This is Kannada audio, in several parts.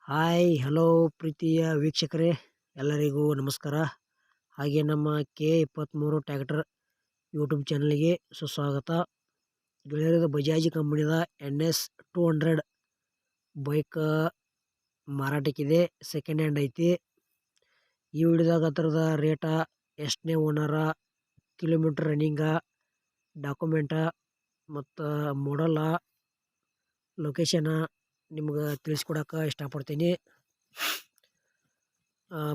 ಹಾಯ್ ಹಲೋ ಪ್ರೀತಿಯ ವೀಕ್ಷಕರೇ, ಎಲ್ಲರಿಗೂ ನಮಸ್ಕಾರ. ಹಾಗೆ ನಮ್ಮ K23 ಟ್ರ್ಯಾಕ್ಟರ್ ಯೂಟ್ಯೂಬ್ ಚಾನಲ್ಗೆ ಸುಸ್ವಾಗತ. ಗೆಳೆಯರದ ಬಜಾಜ್ ಕಂಪನಿದ NS 200 ಬೈಕ್ ಮಾರಾಟಕ್ಕಿದೆ. ಸೆಕೆಂಡ್ ಹ್ಯಾಂಡ್ ಐತಿ. ಈ ವಿಡಿಯೋದಾಗ ಅದರದ ರೇಟ, ಎಷ್ಟನೇ ಓನರ, ಕಿಲೋಮೀಟರ್ ರನ್ನಿಂಗ, ಡಾಕ್ಯುಮೆಂಟ ಮತ್ತು ಮಾಡಲ್ಲ, ಲೊಕೇಶನ ನಿಮ್ಗೆ ತಿಳಿಸ್ಕೊಡಕ್ಕೆ ಇಷ್ಟಪಡ್ತೀನಿ.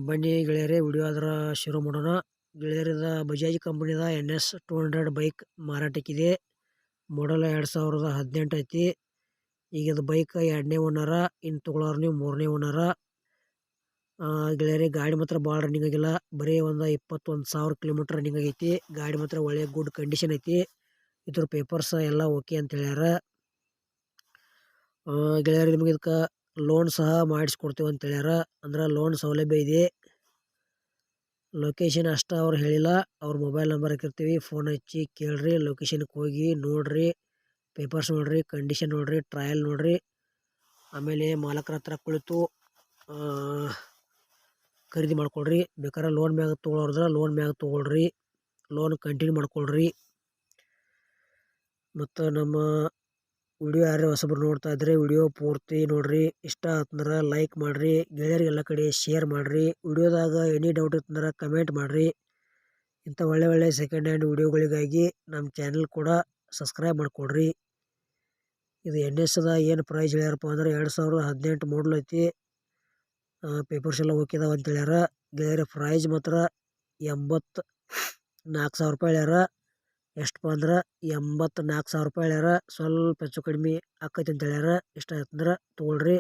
ಬನ್ನಿ ಗೆಳೆಯರೇ, ವಿಡಿಯೋ ಅದರ ಶುರು ಮಾಡೋಣ. ಗೆಳೆಯರದ ಬಜಾಜ್ ಕಂಪನಿದ NS 200 ಬೈಕ್ ಮಾರಾಟಕ್ಕಿದೆ. ಮಾಡಲ್ 2018 ಐತಿ. ಈಗ ಇದು ಬೈಕ್ 2ನೇ ಓನರ. ಇನ್ನು ತೊಗೊಳೋರು ನೀವು 3ನೇ ಓನರ. ಗೆಳೆಯರೇ, ಗಾಡಿ ಮಾತ್ರ ಭಾಳ ರನ್ನಿಂಗ್ ಆಗಿಲ್ಲ. ಬರೀ ಒಂದು 21,000 ಕಿಲೋಮೀಟರ್ ರನ್ನಿಂಗ್ ಆಗೈತಿ. ಗಾಡಿ ಮಾತ್ರ ಒಳ್ಳೆ ಗುಡ್ ಕಂಡೀಷನ್ ಐತಿ. ಇದ್ರ ಪೇಪರ್ಸ್ ಎಲ್ಲ ಓಕೆ ಅಂತ ಹೇಳ್ಯಾರ. ಗೆಳೆಯರು, ನಿಮಗೆ ಇದಕ್ಕೆ ಲೋನ್ ಸಹ ಮಾಡಿಸ್ಕೊಡ್ತೇವೆ ಅಂತ ಹೇಳ್ಯಾರ. ಅಂದ್ರೆ ಲೋನ್ ಸೌಲಭ್ಯ ಇದೆ. ಲೊಕೇಶನ್ ಅಷ್ಟು ಅವ್ರು ಹೇಳಿಲ್ಲ. ಅವ್ರ ಮೊಬೈಲ್ ನಂಬರ್ ಹಾಕಿರ್ತೀವಿ, ಫೋನ್ ಹಚ್ಚಿ ಕೇಳ್ರಿ. ಲೊಕೇಶನ್ಗೆ ಹೋಗಿ ನೋಡ್ರಿ, ಪೇಪರ್ಸ್ ನೋಡ್ರಿ, ಕಂಡೀಷನ್ ನೋಡ್ರಿ, ಟ್ರಯಲ್ ನೋಡ್ರಿ. ಆಮೇಲೆ ಮಾಲಕರ ಹತ್ರ ಕುಳಿತು ಖರೀದಿ ಮಾಡ್ಕೊಳ್ರಿ. ಬೇಕಾದ್ರೆ ಲೋನ್ ಮ್ಯಾಗ ತೊಗೊಳೋದ್ರ ಲೋನ್ ಮ್ಯಾಗ ತೊಗೊಳ್ರಿ. ಲೋನ್ ಕಂಟಿನ್ಯೂ ಮಾಡ್ಕೊಳ್ರಿ. ಮತ್ತು ನಮ್ಮ ವಿಡಿಯೋ ಯಾರು ಹೊಸಬ್ರು ನೋಡ್ತಾ ಇದ್ರೆ ವಿಡಿಯೋ ಪೂರ್ತಿ ನೋಡ್ರಿ. ಇಷ್ಟ ಆತಂದ್ರೆ ಲೈಕ್ ಮಾಡ್ರಿ. ಗೆಳೆಯರಿಗೆಲ್ಲ ಕಡೆ ಶೇರ್ ಮಾಡ್ರಿ. ವಿಡಿಯೋದಾಗ ಎನಿ ಡೌಟ್ ಇತ್ತಂದ್ರೆ ಕಮೆಂಟ್ ಮಾಡ್ರಿ. ಇಂಥ ಒಳ್ಳೆ ಸೆಕೆಂಡ್ ಹ್ಯಾಂಡ್ ವಿಡಿಯೋಗಳಿಗಾಗಿ ನಮ್ಮ ಚಾನಲ್ ಕೂಡ ಸಬ್ಸ್ಕ್ರೈಬ್ ಮಾಡ್ಕೊಡ್ರಿ. ಇದು NS ಏನು ಪ್ರೈಸ್ ಹೇಳ್ಯಾರಪ್ಪ ಅಂದ್ರೆ 2018 ಮಾಡಲ್ ಐತಿ. ಪೇಪರ್ಸ್ ಎಲ್ಲ ಓಕೆ ಅದಾವ ಅಂತ ಹೇಳ್ಯಾರ. ಗೆಳೆಯರ ಪ್ರೈಸ್ ಮಾತ್ರ 84,000 ರೂಪಾಯಿ ಹೇಳ್ಯಾರ. ಎಷ್ಟಪ್ಪ ಅಂದ್ರೆ 84,000 ರೂಪಾಯಿ ಹೇಳ್ಯಾರ. ಸ್ವಲ್ಪ ಹೆಚ್ಚು ಕಡಿಮೆ ಆಕೈತಿ ಅಂತ ಹೇಳ್ಯಾರ. ಇಷ್ಟ ಆಯ್ತಂದ್ರೆ ತೊಗೊಳ್ರಿ.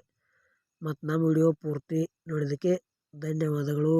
ಮತ್ತು ನಮ್ಮ ವಿಡಿಯೋ ಪೂರ್ತಿ ನೋಡಿದ್ದಕ್ಕೆ ಧನ್ಯವಾದಗಳು.